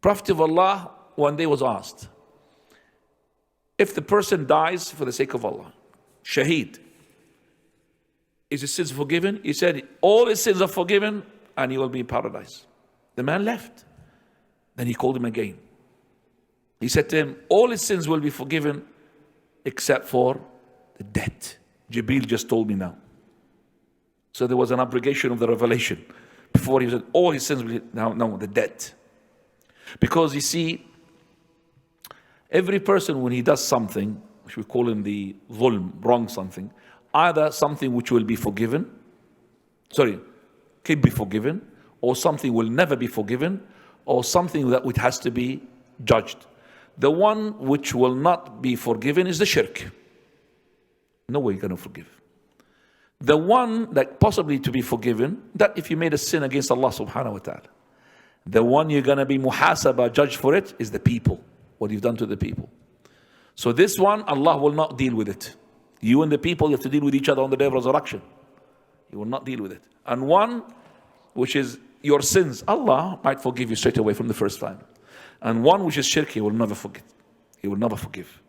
Prophet of Allah one day was asked, if the person dies for the sake of Allah, shaheed, is his sins forgiven? He said, all his sins are forgiven and he will be in paradise. The man left. Then he called him again. He said to him, all his sins will be forgiven except for the debt. Jibreel just told me now. So there was an abrogation of the revelation. Before he said, all his sins will be, now the debt. Because you see, every person when he does something, which we call in the dhulm, wrong something, either something which will be forgiven, can be forgiven, or something will never be forgiven, or something that which has to be judged. The one which will not be forgiven is the shirk. No way you're going to forgive. The one that possibly to be forgiven, that if you made a sin against Allah subhanahu wa ta'ala. The one you're going to be muhasabah, judged for it, is the people. What you've done to the people. So this one, Allah will not deal with it. You and the people, you have to deal with each other on the day of resurrection. He will not deal with it. And one, which is your sins, Allah might forgive you straight away from the first time. And one which is shirk, He will never forget. He will never forgive.